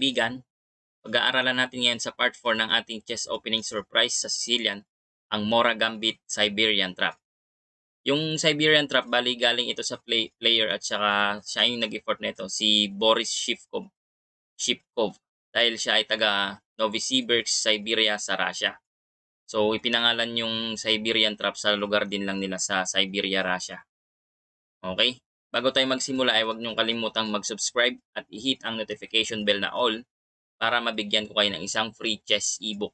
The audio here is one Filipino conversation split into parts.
kaibigan, pag-aaralan natin ngayon sa part 4 ng ating chess opening surprise sa Sicilian, ang Mora Gambit Siberian Trap. Yung Siberian Trap, bali galing ito sa player at saka siya yung nag-effort nito, si Boris Shipkov, dahil siya ay taga Novosibirsk, Siberia sa Russia. So ipinangalan yung Siberian Trap sa lugar din lang nila sa Siberia, Russia. Okay? Bago tayo magsimula ay huwag niyong kalimutang mag-subscribe at i-hit ang notification bell na all para mabigyan ko kayo ng isang free chess ebook.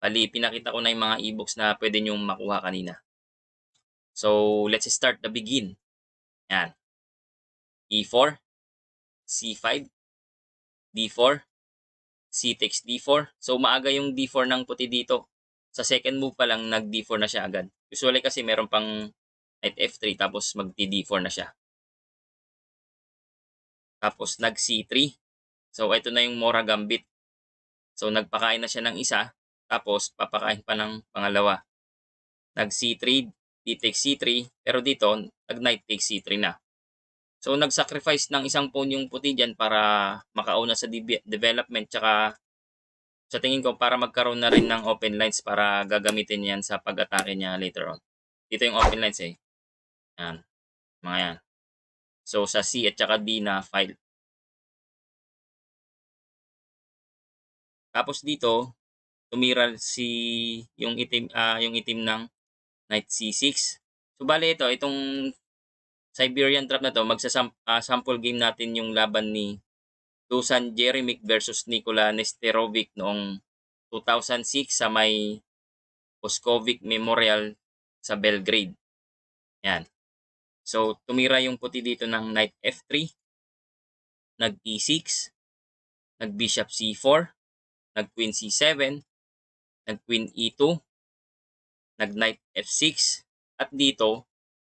Bali, pinakita ko na yung mga ebooks na pwede niyong makuha kanina. So, let's start the begin. Yan. E4, C5, D4, C takes D4. So, maaga yung D4 ng puti dito. Sa second move pa lang, nag-D4 na siya agad. Usually kasi meron pang knight F3 tapos mag-D4 na siya. Tapos nag-C3. So, ito na yung Mora Gambit. So, nagpakain na siya ng isa. Tapos, papakain pa ng pangalawa. Nag-C3, D takes C3. Pero dito, nag-knight takes C3 na. So, nag-sacrifice ng isang pawn yung puti dyan para makauna sa development. Tsaka, sa tingin ko, para magkaroon na rin ng open lines para gagamitin yan sa pag-atake niya later on. Dito yung open lines eh. Yan. Mga yan. So, sa C at saka D na file. Tapos dito, tumira yung itim ng knight C6. So bale itong Siberian Trap na to, sample game natin yung laban ni Dusan Jeremic versus Nikola Nesterovic noong 2006 sa may Poskovic Memorial sa Belgrade. Yan. So tumira yung puti dito ng knight F3, nag E6, nag Bishop C4, nag Queen C7, nag Queen E2, nag Knight F6, at dito,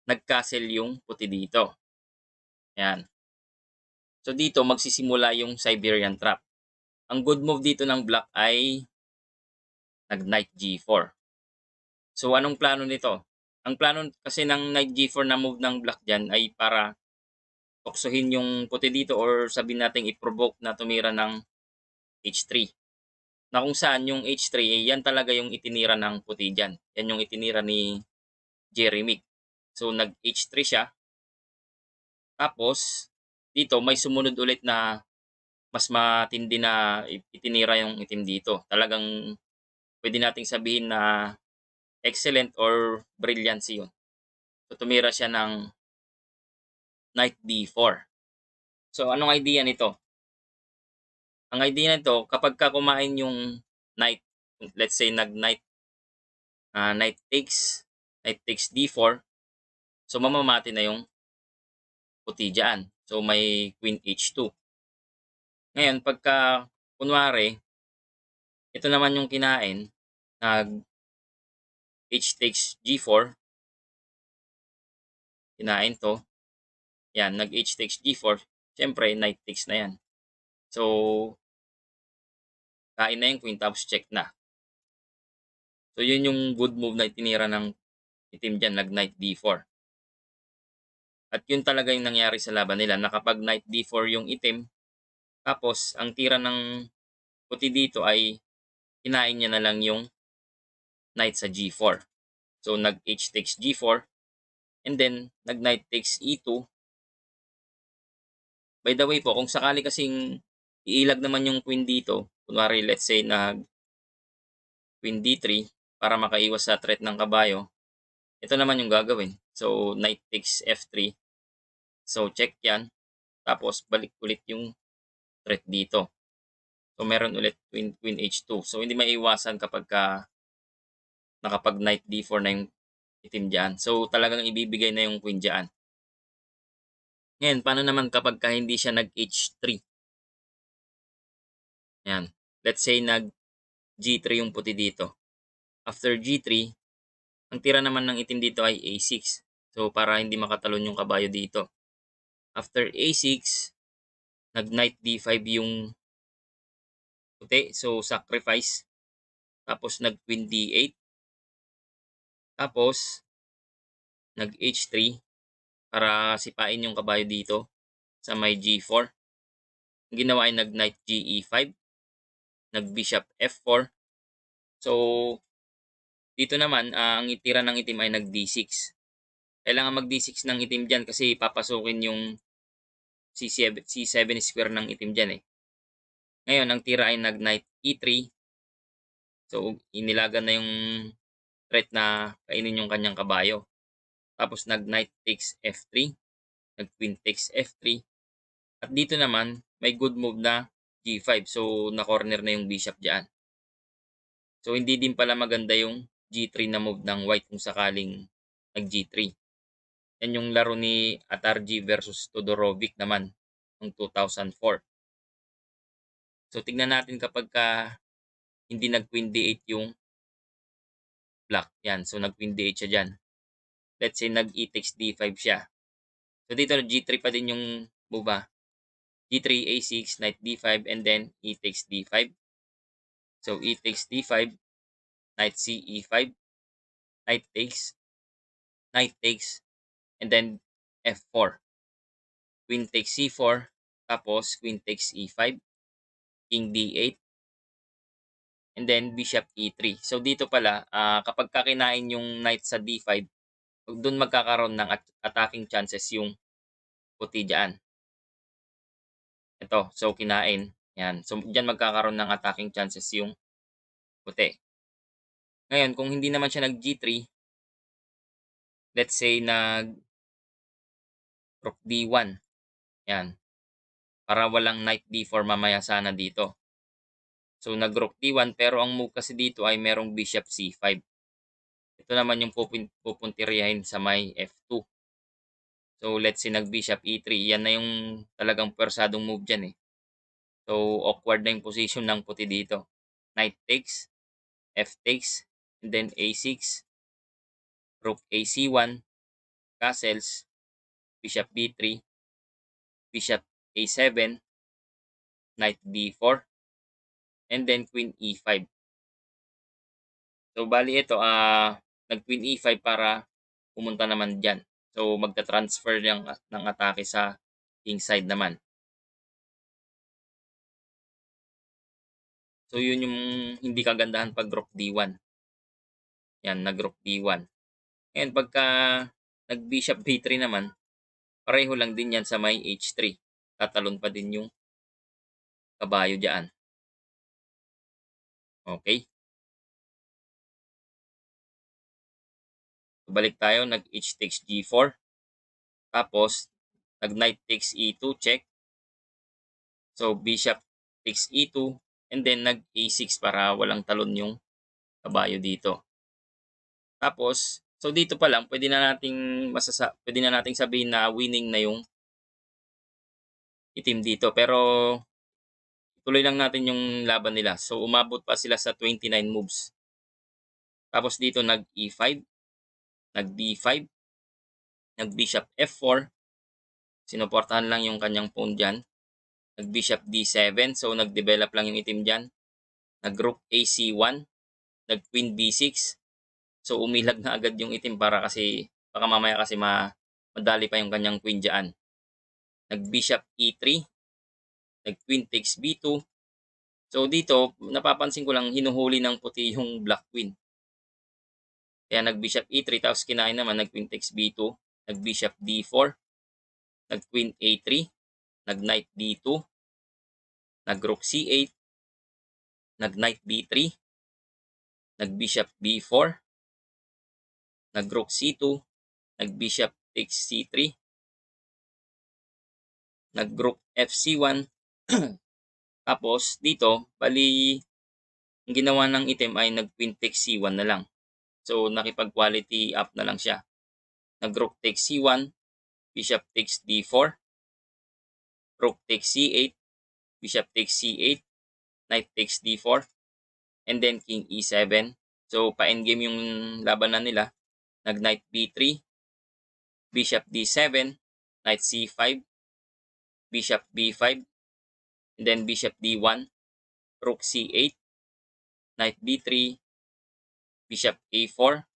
nag-castle yung puti dito. Yan. So dito, magsisimula yung Siberian Trap. Ang good move dito ng black ay nag Knight G4. So anong plano nito? Ang plano kasi ng Knight G4 na move ng black dyan ay para tuksohin yung puti dito or sabihin natin i-provoke na tumira ng H3. Na kung saan yung H3, yan talaga yung itinira ng puti dyan. Yan yung itinira ni Jeremy. So, nag-H3 siya. Tapos, dito may sumunod ulit na mas matindi na itinira yung itim dito. Talagang pwede nating sabihin na excellent or brilliancy yun. So, tumira siya ng Knight D4. So, anong idea nito? Ang idea nito, kapag ka kumain yung knight, let's say nag-knight knight takes D4, so mamamati na yung puti dyan. So, may Queen H2. Ngayon, pagka, kunwari, ito naman yung kinain, nag H takes G4, kinain to, yan, nag H takes G4, syempre, knight takes na yan. So, kain na yung queen, tapos check na. So, yun yung good move na itinira ng itim dyan, nag knight D4. At yun talaga yung nangyari sa laban nila, na kapag knight D4 yung itim, tapos, ang tira ng puti dito ay kinain niya na lang yung knight sa G4. So, nag-H takes G4, and then, nag-knight takes E2. By the way po, kung sakali kasing iilag naman yung queen dito, kunwari, let's say, Queen D3, para makaiwas sa threat ng kabayo, ito naman yung gagawin. So, knight takes F3. So, check yan. Tapos, balik ulit yung threat dito. So, meron ulit Queen H2. So, hindi maiiwasan kapag nakapag knight D4 na yung itim dyan. So, talagang ibibigay na yung queen dyan. Ngayon, paano naman kapag hindi siya nag-H3? Yan. Let's say nag-G3 yung puti dito. After G3, ang tira naman ng itim dito ay A6. So, para hindi makatalon yung kabayo dito. After A6, nag-knight D5 yung puti. So, sacrifice. Tapos, nag-queen D8. Tapos, nag-H3 para sipain yung kabayo dito sa may G4. ang ginawa ay nag-knight GE5, nag-bishop F4. So, dito naman, ang itira ng itim ay nag-D6. Kailangan mag-D6 ng itim dyan kasi papasukin yung C7 square ng itim dyan eh. Ngayon, ang tira ay nag-knight E3. So, inilagan na yung threat na kainin yung kanyang kabayo. Tapos, nag-knight takes F3, nag-queen takes F3. At dito naman, may good move na G5. So, na-corner na yung bishop dyan. So, hindi din pala maganda yung G3 na move ng white kung sakaling nag-G3. Yan yung laro ni Atarji versus Todorovic naman noong 2004. So, tignan natin kapag hindi nag-queen D8 yung black. Yan. So, nag-queen D8 siya dyan. Let's say nag-E takes D5 siya. So, dito G3 pa din yung move G3, A6, knight D5, and then E takes D5. So, E takes D5, knight C, E5, knight takes, and then F4. Queen takes C4, tapos queen takes E5, king D8, and then bishop E3. So, dito pala, kapag kakinain yung knight sa D5, doon magkakaroon ng attacking chances yung puti dyan. Ito, so kinain. Yan. So, dyan magkakaroon ng attacking chances yung puti. Ngayon, kung hindi naman siya nag-G3, let's say nag-rook D1. Yan. Para walang knight D4 mamaya sana dito. So, nag-rook D1 pero ang move kasi dito ay merong bishop C5. Ito naman yung pupuntiryahin sa may F2. So, let's say nag-bishop E3. Yan na yung talagang pwersadong move dyan eh. So, awkward na yung position ng puti dito. Knight takes, F takes, and then A6, rook AC1, castles, bishop B3, bishop A7, knight D4, and then queen E5. So, bali ito, nag-queen E5 para pumunta naman dyan. So, magta-transfer ng atake sa king side naman. So, yun yung hindi kagandahan pag rook D1. Yan, nag-rook D1. And pagka nag-bishop B3 naman, pareho lang din yan sa may H3. Tatalon pa din yung kabayo dyan. Okay. So, balik tayo, nag-H takes G4. Tapos, nag-knight takes E2, check. So, bishop takes E2, and then nag-A6 para walang talon yung kabayo dito. Tapos, so dito pa lang, pwede na nating sabihin na winning na yung itim dito. Pero, tuloy lang natin yung laban nila. So, umabot pa sila sa 29 moves. Tapos dito, nag-E5, nag-D5, nag-bishop F4. Sinuportahan lang yung kanyang pawn dyan. Nag-bishop D7, so nag-develop lang yung itim dyan. Nag-rook AC1, nag-queen B6. So umilag na agad yung itim para kasi baka mamaya kasi madali pa yung kanyang queen dyan. Nag-bishop E3, nag-queen takes B2. So dito, napapansin ko lang hinuhuli ng puti yung black queen. Kaya nag-bishop E3 tapos kinain naman nag-queen takes B2, nag-bishop D4, nag-queen A3, nag-knight D2, nag-rook C8, nag-knight B3, nag-bishop B4, nag-rook C2, nag-bishop takes C3, nag-rook FC1. Tapos dito, bali ang ginawa ng itim ay nag-queen takes C1 na lang. So nakipag-quality up na lang siya. Nag-rook takes C1, bishop takes D4, rook takes C8, bishop takes C8, knight takes D4, and then king E7. So pa-endgame yung labanan nila. Nag-knight B3, bishop D7, knight C5, bishop B5, and then bishop D1, rook C8, knight B3, bishop A4,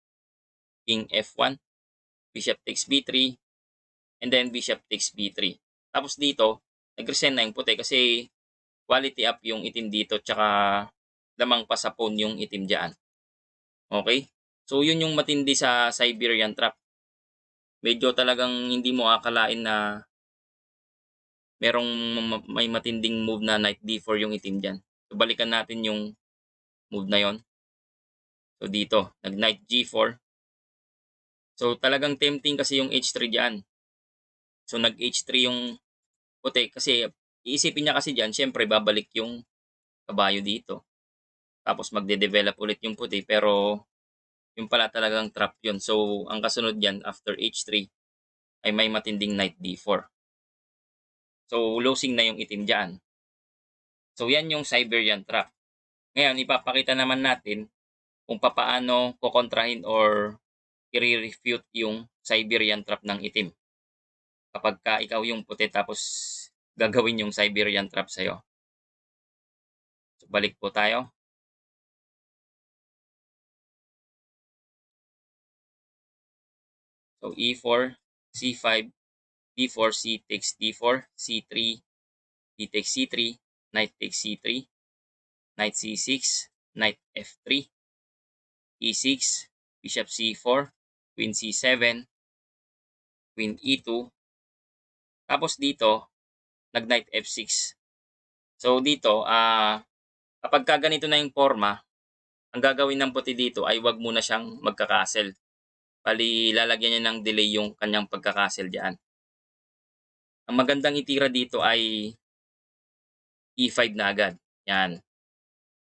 king F1, bishop takes B3, and then bishop takes B3. Tapos dito, nag-resign na yung puti kasi quality up yung itim dito tsaka lamang pa sa pawn yung itim diyan. Okay. So yun yung matindi sa Siberian Trap. Medyo talagang hindi mo akalain na merong may matinding move na knight d4 yung itim diyan. So balikan natin yung move na yon. So dito, nag knight g4. So talagang tempting kasi yung h3 diyan. So nag h3 yung puti kasi iisipin niya kasi diyan, syempre babalik yung kabayo dito. Tapos magde-develop ulit yung puti pero yung pala talagang trap yun. So ang kasunod diyan after h3 ay may matinding knight d4. So losing na yung itim diyan. So yan yung Siberian Trap. Ngayon ipapakita naman natin kung papaano kokontrahin or i-refute yung Siberian Trap ng itim. Kapag ka ikaw yung puti tapos gagawin yung Siberian Trap sa'yo. So balik po tayo. So e4, c5, d4, c takes d4, c3, d takes c3, knight takes c3, knight c6, knight f3, e6, bishop c4, queen c7, queen e2. Tapos dito, nag-knight f6. So dito, kapag ka ganito na yung forma, ang gagawin ng puti dito ay wag muna siyang magka-castle. Bali, lalagyan niya ng delay yung kanyang pagka-castle diyan. Ang magandang itira dito ay e5 na agad. Yan.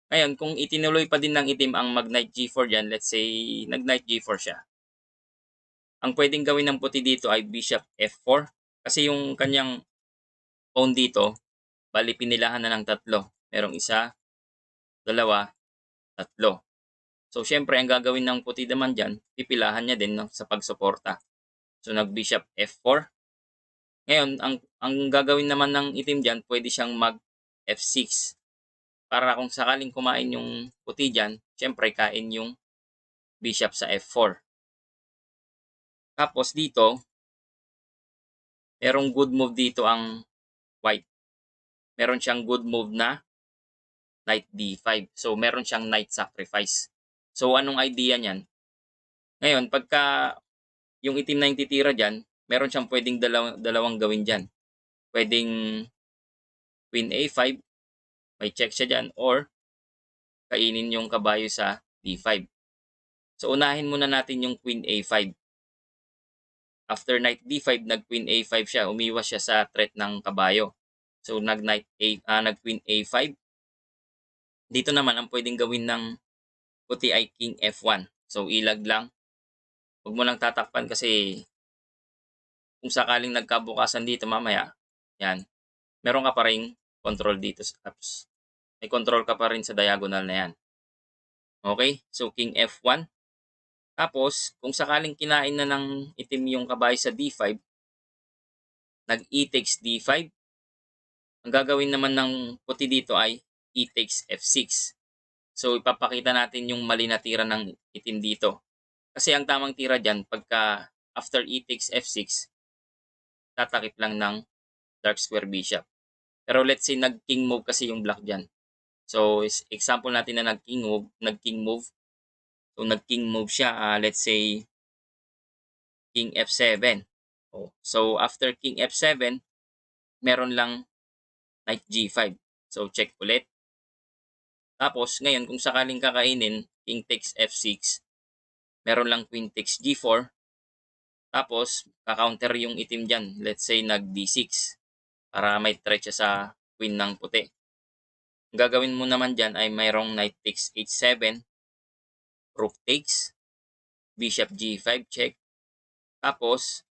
Ngayon, kung itinuloy pa din ng itim ang mag-knight g4 diyan, let's say nag-knight g4 siya. Ang pwedeng gawin ng puti dito ay bishop f4 kasi yung kanyang pawn dito, bali pinilahan na ng tatlo. Merong isa, dalawa, tatlo. So syempre ang gagawin ng puti naman diyan, pipilahan niya din, no, sa pagsuporta. So nag bishop f4. Ngayon ang gagawin naman ng itim diyan, pwede siyang mag f6 para kung sakaling kumain yung puti diyan, syempre kain yung bishop sa f4. Tapos dito, merong good move dito ang white. Meron siyang good move na knight d5. So meron siyang knight sacrifice. So anong idea niyan? Ngayon, pagka yung itim na yung titira dyan, meron siyang pwedeng dalawang gawin dyan. Pwedeng queen a5, may check siya dyan, or kainin yung kabayo sa d5. So unahin muna natin yung queen a5. After knight d5, nag queen a5 siya, umiwas siya sa threat ng kabayo. So nag queen a5. Dito naman ang pwedeng gawin ng puti ay king f1. So ilag lang. Huwag mo lang tatakpan kasi kung sakaling nagkabukasan dito mamaya, yan, meron ka pa ring control dito sa apps. May control ka pa rin sa diagonal na yan. Okay? So, king f1. Tapos, kung sakaling kinain na ng itim yung kabayo sa d5, nag-e takes d5. Ang gagawin naman ng puti dito ay e takes f6. So, ipapakita natin yung mali na tira ng itim dito. Kasi ang tamang tira dyan, pagka after e takes f6, tatakip lang ng dark square bishop. Pero let's say nag-king move kasi yung black dyan. So, example natin na nag-king move. So, nag-king move siya, let's say, king f7. Oh, so, after king f7, meron lang knight g5. So, check ulit. Tapos, ngayon, kung sakaling kakainin, king takes f6, meron lang queen takes g4. Tapos, ka-counter yung itim dyan. Let's say, nag d6 para may threat siya sa queen ng puti. Ang gagawin mo naman dyan ay mayroong knight takes h7, rook takes, bishop g5, check. Tapos,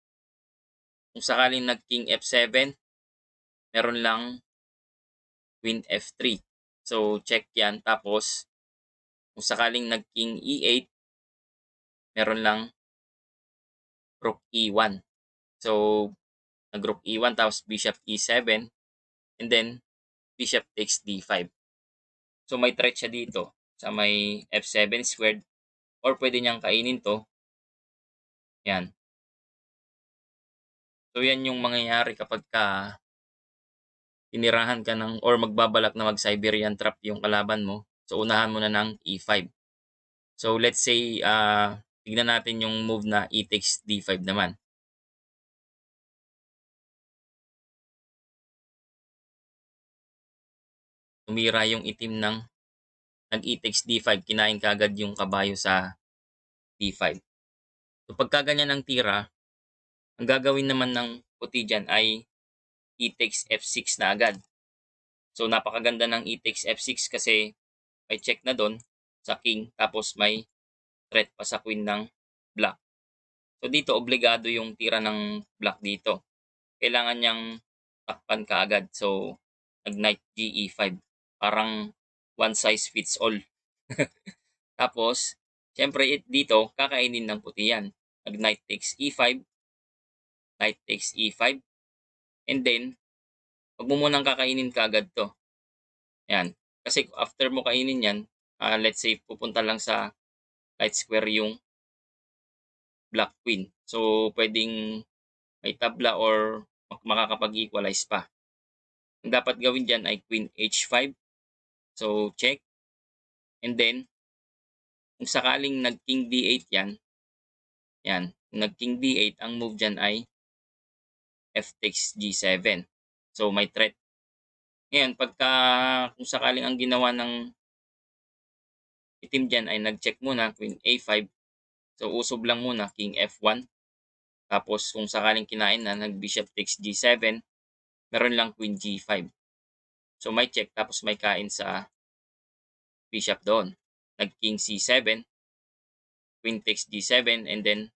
kung sakaling nag-king f7, meron lang queen f3. So, check yan. Tapos, kung sakaling nag-king e8, meron lang rook e1. So, nag-rook e1 tapos bishop e7 and then bishop takes d5. So, may threat siya dito sa may f7 squared or pwede niyang kainin to. Yan. So, yan yung mangyayari kapag ka tinirahan ka ng or magbabalak na mag-Siberian trap yung kalaban mo, so unahan mo na ng E5. So let's say, tignan natin yung move na e takes D5 naman. Tumira yung itim ng nag-e takes D5, kinain kaagad yung kabayo sa D5. So pagka ganyan ang tira, ang gagawin naman ng puti dyan ay e takes F6 na agad. So napakaganda ng e takes F6 kasi may check na doon sa king, tapos may threat pa sa queen ng black. So dito obligado yung tira ng black dito. Kailangan niyang takpan kaagad. So nag-knight GE5. Parang one size fits all. Tapos, syempre dito kakainin ng puti yan. Nag-knight takes E5, knight takes E5, and then wag mo munang kakainin kaagad to. Yan. Kasi after mo kainin yan, let's say pupunta lang sa light square yung black queen. So pwedeng may tabla or makakapag-equalize pa. Ang dapat gawin dyan ay queen h5. So check. And then, kung sakaling nag-king d8 yan, kung nag-king d8, ang move dyan ay f takes g7. So may threat. Ngayon, kung sakaling ang ginawa ng itim dyan ay nag-check muna, queen a5. So usob lang muna, king f1. Tapos kung sakaling kinain na, nag-bishop takes g7, meron lang queen g5. So may check, tapos may kain sa bishop doon. Nag-king c7, queen takes g7, and then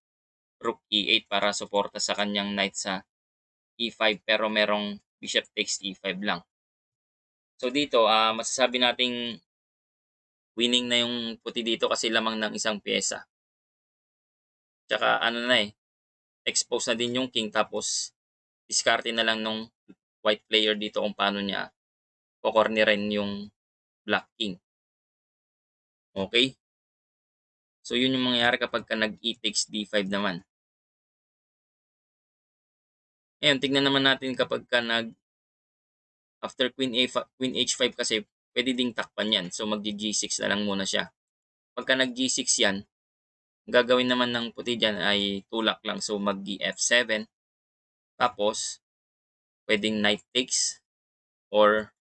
rook e8 para suporta sa kanyang knight sa e5, pero merong bishop takes e5 lang. So dito, masasabi nating winning na yung puti dito kasi lamang ng isang pyesa. Tsaka ano na expose na din yung king, tapos diskarte na lang nung white player dito kung paano niya kokornerin yung black king. Okay? So yun yung mangyayari kapag ka nag-e takes d5 naman. Ngayon, tignan naman natin kapag ka after queen h5 kasi pwede ding takpan yan. So mag-g6 na lang muna siya. Pagka nag-g6 yan, gagawin naman ng puti dyan ay tulak lang. So mag-f7. Tapos, pwedeng knight takes or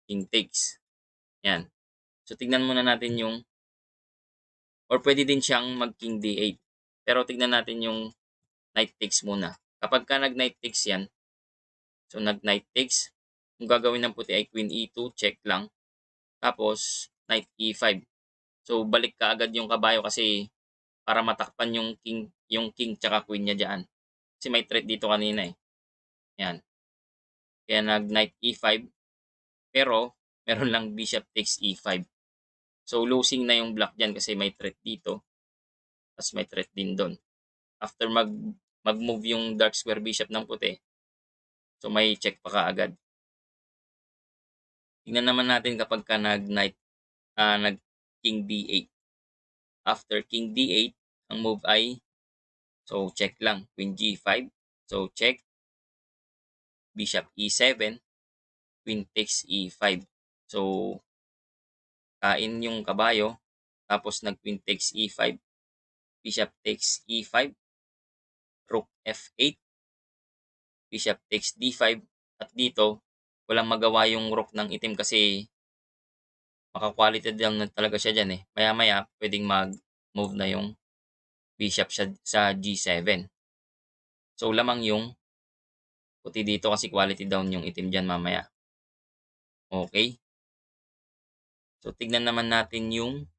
king takes. Yan. So tignan muna natin yung, or pwede din siyang mag-king d8. Pero tignan natin yung knight takes muna. Kapag ka nag-knight takes yan, so nag-knight takes, kung gagawin ng puti ay queen e2, check lang. Tapos, knight e5. So, balik ka agad yung kabayo kasi para matakpan yung king tsaka queen niya dyan. Kasi may threat dito kanina Yan. Kaya nag-knight e5. Pero, meron lang bishop takes e5. So, losing na yung black dyan kasi may threat dito. Tapos may threat din doon. After mag-move yung dark square bishop ng puti, so may check pa kaagad. Tingnan naman natin kapag ka nag king d8. After king d8, ang move ay, so check lang, queen g5. So check, bishop e7, queen takes e5. So kain yung kabayo, tapos nag-queen takes e5, bishop takes e5, rook f8, bishop takes d5, at dito walang magawa yung rook ng itim kasi maka-quality lang na talaga siya dyan Maya-maya pwedeng mag-move na yung bishop sa g7. So lamang yung puti dito kasi quality down yung itim dyan mamaya. Okay? So tignan naman natin yung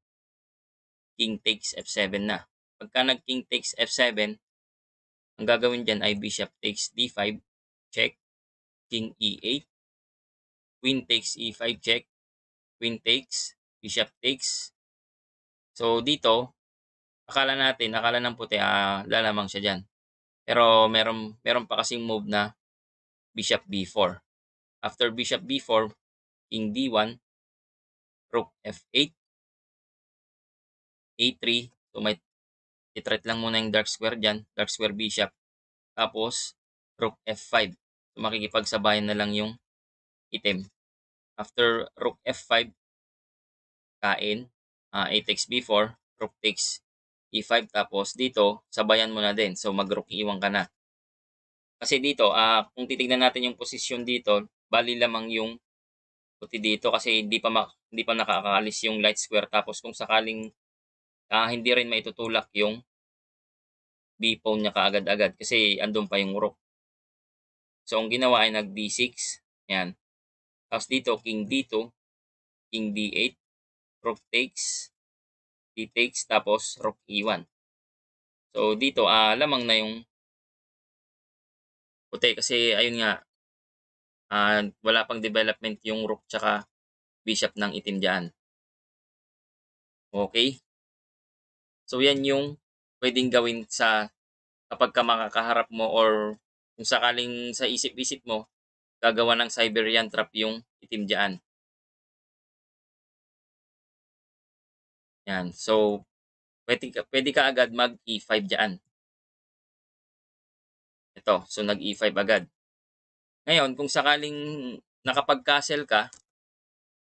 king takes f7 na. Pagka nag-king takes f7, ang gagawin dyan ay bishop takes d5, check, king e8, queen takes e5, check, queen takes, bishop takes. So dito, akala ng puti, lalamang siya dyan. Pero meron pa kasing move na bishop b4. After bishop b4, king d1, rook f8, a3. So may itreat lang muna yung dark square dyan, dark square bishop. Tapos rook f5. So makikipagsabayan na lang yung itim. After rook F5, kain, A takes B4, rook takes E5, tapos dito sabayan mo na din. So mag-rook E1 ka na. Kasi dito, kung titignan natin yung posisyon dito, bali lamang yung puti dito kasi hindi pa nakakaalis yung light square, tapos kung sakaling hindi rin maitutulak yung b-pawn niya kaagad-agad kasi andun pa yung rook. So ang ginawa ay nag d6, yan. Tapos dito king d2, king d8, rook takes, d takes, tapos rook e1. So dito lamang na yung puti kasi ayun nga, wala pang development yung rook tsaka bishop ng itim diyan. Okay? So yan yung pwedeng gawin sa kapag ka makakaharap mo or kung sakaling sa isip-isip mo gagawa ng Siberian trap yung itim diyan. Yan. So pwede ka agad mag E5 diyan. Ito, so nag E5 agad. Ngayon, kung sakaling nakapag-castle ka,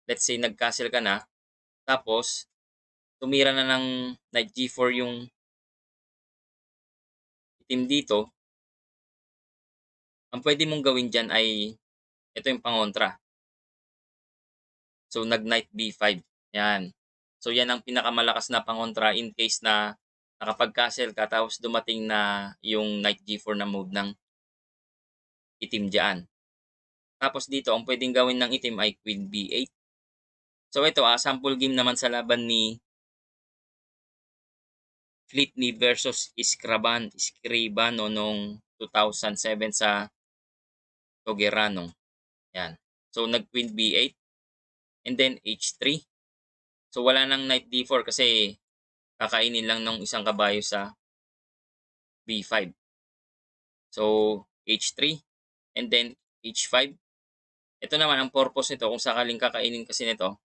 let's say nag-castle ka na, tapos tumira na ng knight G4 yung itim dito, ang pwede mong gawin diyan ay ito yung pangontra. So nag-knight B5. Yan. So yan ang pinakamalakas na pangontra in case na nakapag-castle ka tapos dumating na yung knight G4 na move ng itim diyan. Tapos dito ang pwedeng gawin ng itim ay queen B8. So ito sample game naman sa laban ni Flitney versus Scribano noong 2007 sa Togerano. Yan. So nag queen B8 and then H3. So wala nang knight D4 kasi kakainin lang ng isang kabayo sa B5. So H3 and then H5. Ito naman ang purpose nito kung sakaling kakainin kasi nito,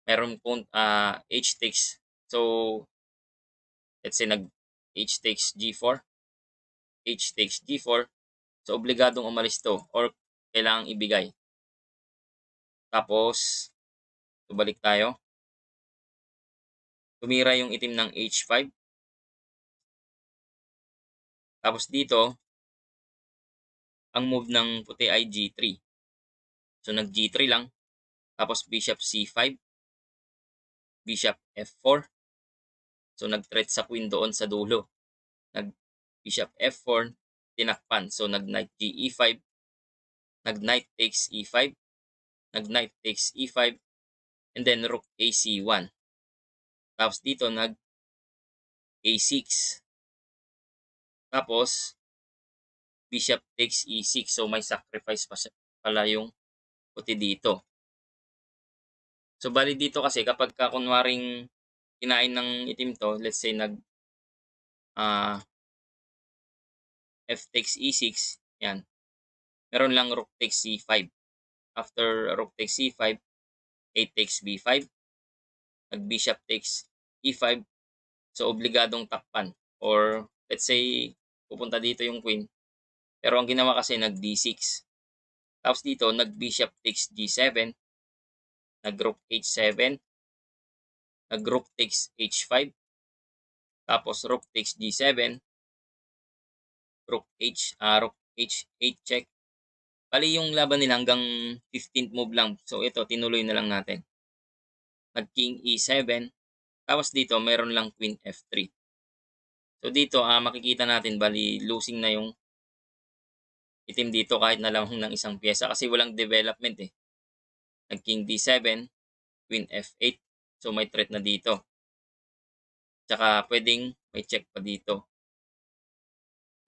meron pong H takes. So let's say nag H takes G4, H takes G4. So obligadong umalis to or kailangang ibigay. Tapos balik tayo. Tumira yung itim ng H5. Tapos dito ang move ng puti ay G3. So nag G3 lang. Tapos bishop C5, bishop F4. So nag-threat sa queen doon sa dulo. Nag bishop F4, tinakpan. So nag knight Ge5, nag knight takes E5, nag knight takes E5, and then rook AC1. Tapos dito nag A6. Tapos bishop takes E6. So may sacrifice pa pala yung puti dito. So bali dito kasi kapag ka kunwaring kinain ng itim to, let's say nag F takes E6, yan. Meron lang rook takes C5. After rook takes C5, A takes B5, nag bishop takes E5. So obligadong takpan or let's say pupunta dito yung queen. Pero ang ginawa kasi nag D6. Tapos dito nag bishop takes G7, nag rook H7, nag rook takes H5, tapos rook takes G7, rook H8 check. Bali yung laban nila hanggang 15th move lang. So ito tinuloy na lang natin. Nag king E7, tapos dito meron lang queen F3. So dito makikita natin bali losing na yung itim dito kahit na lamang ng isang pyesa kasi walang development eh. Nag king D7, queen F8. So may threat na dito. Tsaka pwedeng may check pa dito.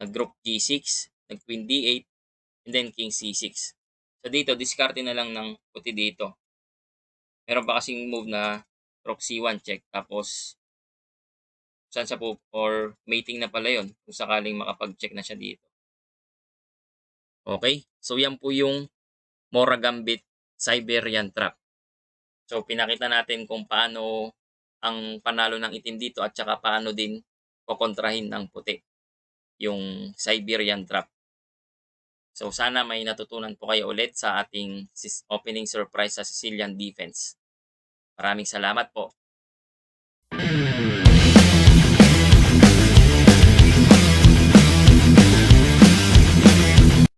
Nag rook G6, nag queen D8, and then king C6. So dito diskarte na lang ng puti dito. Meron pa kasing move na rook C1 check tapos saan siya po or mating na pala yon kung sakaling makapag-check na siya dito. Okay? So yan po yung Mora Gambit Siberian Trap. So pinakita natin kung paano ang panalo ng itim dito at saka paano din kokontrahin ng puti yung Siberian Trap. So sana may natutunan po kayo ulit sa ating opening surprise sa Sicilian defense. Maraming salamat po.